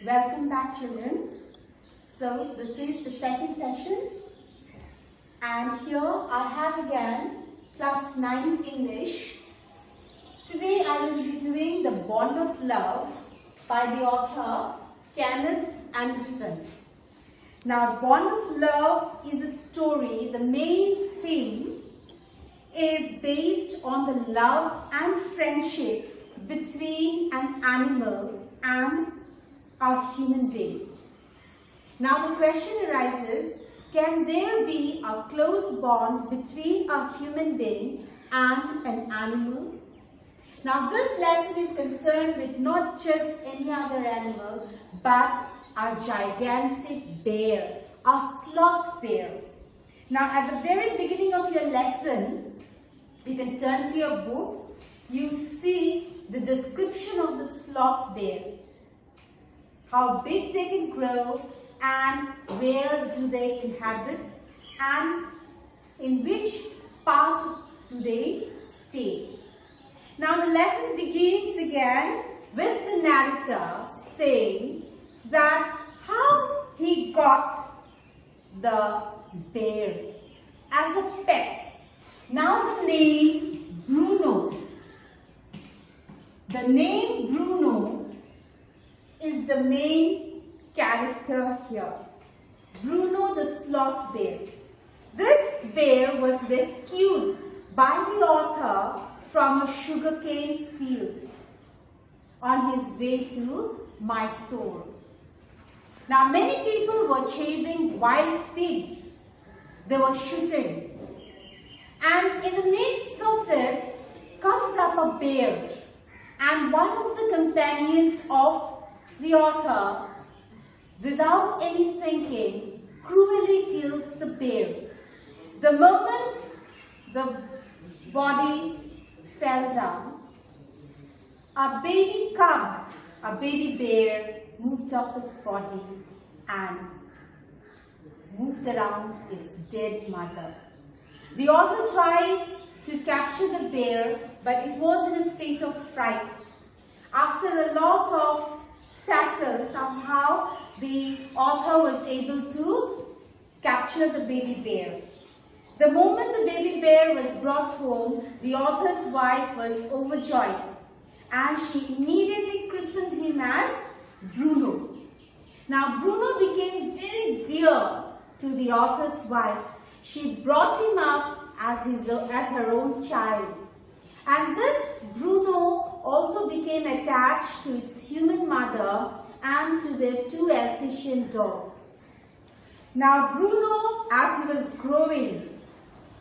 Welcome back, children. So this is the second session, and here I have again class 9 English. Today I will be doing The Bond of Love by the author Kenneth Anderson. Now, Bond of Love is a story. The main theme is based on the love and friendship between an animal and a human being. Now the question arises, can there be a close bond between a human being and an animal? Now this lesson is concerned with not just any other animal, but a gigantic bear, a sloth bear. Now at the very beginning of your lesson, you can turn to your books, you see the description of the sloth bear. How big they can grow and where do they inhabit and in which part do they stay. Now the lesson begins again with the narrator saying that how he got the bear as a pet. Now the name Bruno. The name Bruno is the main character here. Bruno the sloth bear. This bear was rescued by the author from a sugarcane field on his way to Mysore. Now many people were chasing wild pigs. They were shooting. And in the midst of it comes up a bear. And one of the companions of the author, without any thinking, cruelly kills the bear. The moment the body fell down, a baby cub, a baby bear, moved off its body and moved around its dead mother. The author tried to capture the bear, but it was in a state of fright. After a lot of tussle, somehow the author was able to capture the baby bear. The moment the baby bear was brought home, the author's wife was overjoyed and she immediately christened him as Bruno. Now Bruno became very dear to the author's wife. She brought him up as her own child. And this Bruno also became attached to its human mother and to their two Alsatian dogs. Now Bruno, as he was growing,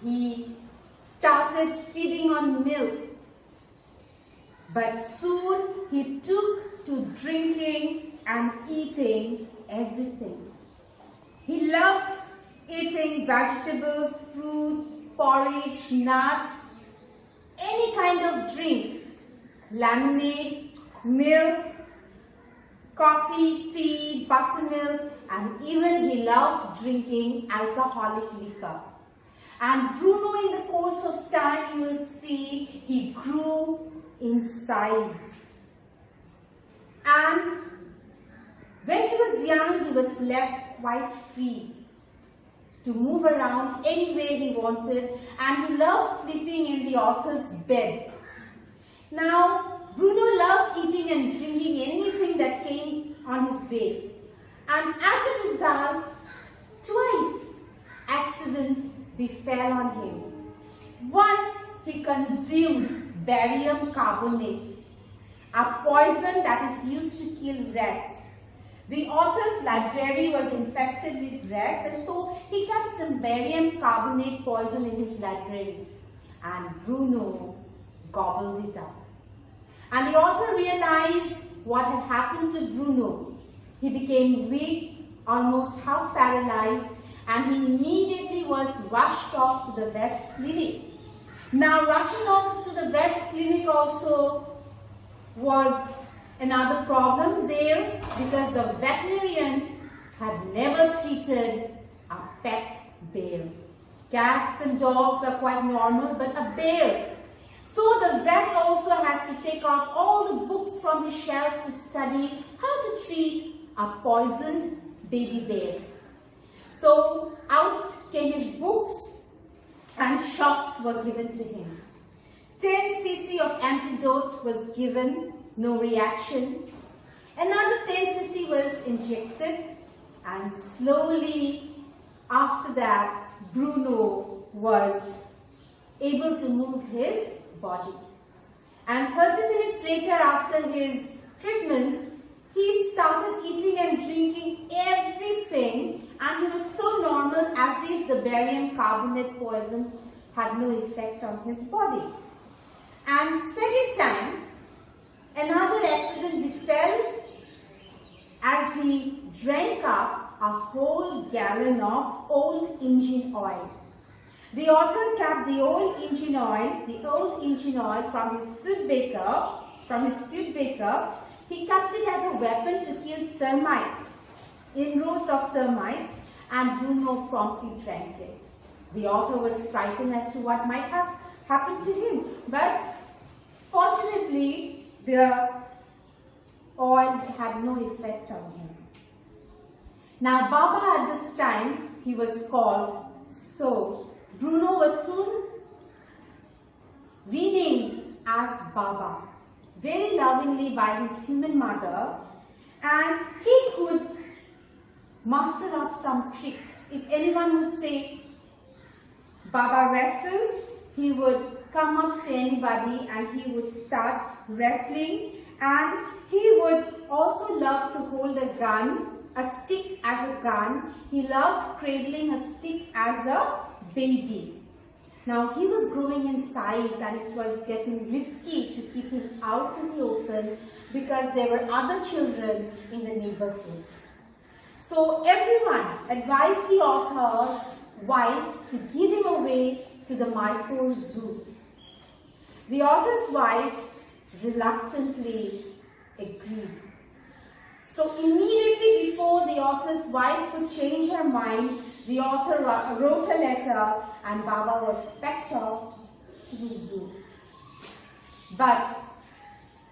he started feeding on milk. But soon he took to drinking and eating everything. He loved eating vegetables, fruits, porridge, nuts, any kind of drinks, lemonade, milk, coffee, tea, buttermilk, and even he loved drinking alcoholic liquor. And Bruno, in the course of time, you will see he grew in size. And when he was young, he was left quite free to move around anywhere he wanted, and he loved sleeping in the author's bed. Now, Bruno loved eating and drinking anything that came on his way. And as a result, twice accident befell on him. Once he consumed barium carbonate, a poison that is used to kill rats. The author's library was infested with rats, and so he kept some barium carbonate poison in his library. And Bruno gobbled it up. And the author realized what had happened to Bruno. He became weak, almost half paralyzed, and he immediately was rushed off to the vet's clinic. Now, rushing off to the vet's clinic also was another problem there, because the veterinarian had never treated a pet bear. Cats and dogs are quite normal, but a bear. So the vet also has to take off all the books from his shelf to study how to treat a poisoned baby bear. So out came his books and shots were given to him. 10 cc of antidote was given, no reaction. Another 10 cc was injected, and slowly after that Bruno was able to move his body. And 30 minutes later, after his treatment, he started eating and drinking everything, and he was so normal as if the barium carbonate poison had no effect on his body. And second time, another accident befell as he drank up a whole gallon of old engine oil. The author kept the old engine oil from his Studebaker. He kept it as a weapon to kill termites, inroads of termites, and Bruno promptly drank it. The author was frightened as to what might have happened to him, but fortunately the oil had no effect on him. Now Baba at this time, he was called, so Bruno was soon renamed as Baba, very lovingly by his human mother, and he could muster up some tricks. If anyone would say, Baba wrestle, he would come up to anybody and he would start wrestling, and he would also love to hold a gun, a stick as a gun. He loved cradling a stick as a baby. Now he was growing in size and it was getting risky to keep him out in the open because there were other children in the neighborhood. So everyone advised the author's wife to give him away to the Mysore Zoo. The author's wife reluctantly agreed. So immediately before the author's wife could change her mind, the author wrote a letter and Baba was packed off to the zoo. But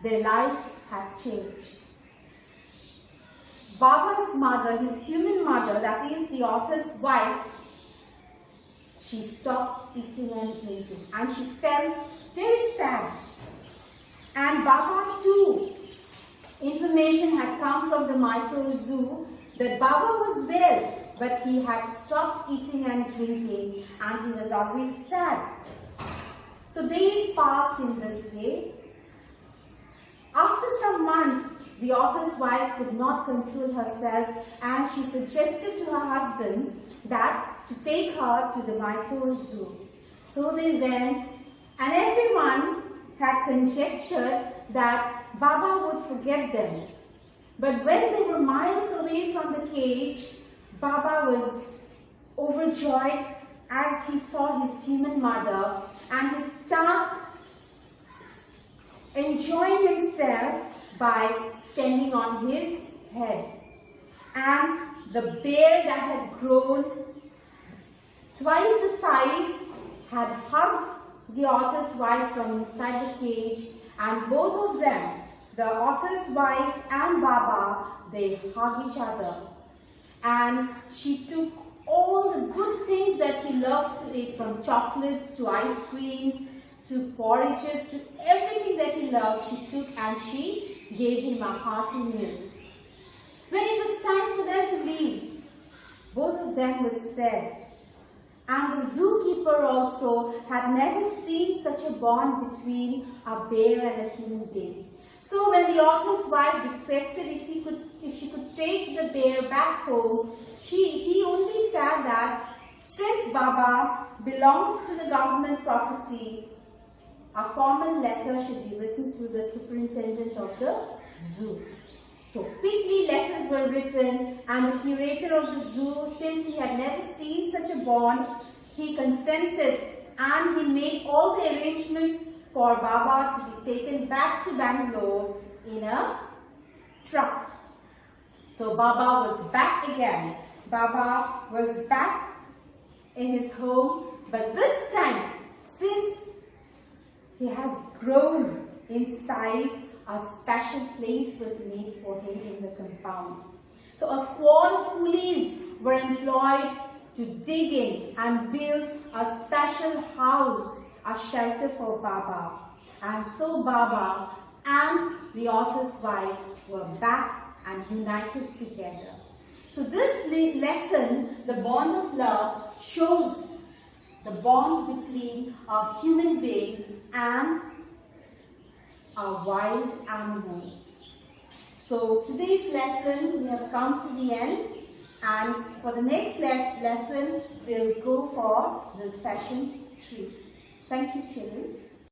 their life had changed. Baba's mother, his human mother, that is the author's wife, she stopped eating and drinking and she felt very sad. And Baba too, information had come from the Mysore Zoo that Baba was well, but he had stopped eating and drinking and he was always sad. So days passed in this way. After some months, the author's wife could not control herself and she suggested to her husband that to take her to the Mysore Zoo. So they went, and everyone had conjectured that Baba would forget them. But when they were miles away from the cage, Baba was overjoyed as he saw his human mother, and he started enjoying himself by standing on his head. And the bear that had grown twice the size had hugged the author's wife from inside the cage, and both of them, the author's wife and Baba, they hug each other. And she took all the good things that he loved to eat, from chocolates to ice creams to porridges to everything that he loved, she took and she gave him a hearty meal. When it was time for them to leave, both of them were sad. And the zookeeper also had never seen such a bond between a bear and a human being. So when the author's wife requested if she could take the bear back home, he only said that since Baba belongs to the government property, a formal letter should be written to the superintendent of the zoo. So quickly letters were written, and the curator of the zoo, since he had never seen such a bond, he consented and he made all the arrangements for Baba to be taken back to Bangalore in a truck. So Baba was back again. Baba was back in his home, but this time, since he has grown in size, a special place was made for him in the compound. So a squad of coolies were employed to dig in and build a special house, a shelter for Baba. And so Baba and the author's wife were back and united together. So this lesson, the bond of love, shows the bond between a human being and a wild animal. So today's lesson, we have come to the end, and for the next lesson, we'll go for the session 3. Thank you, children.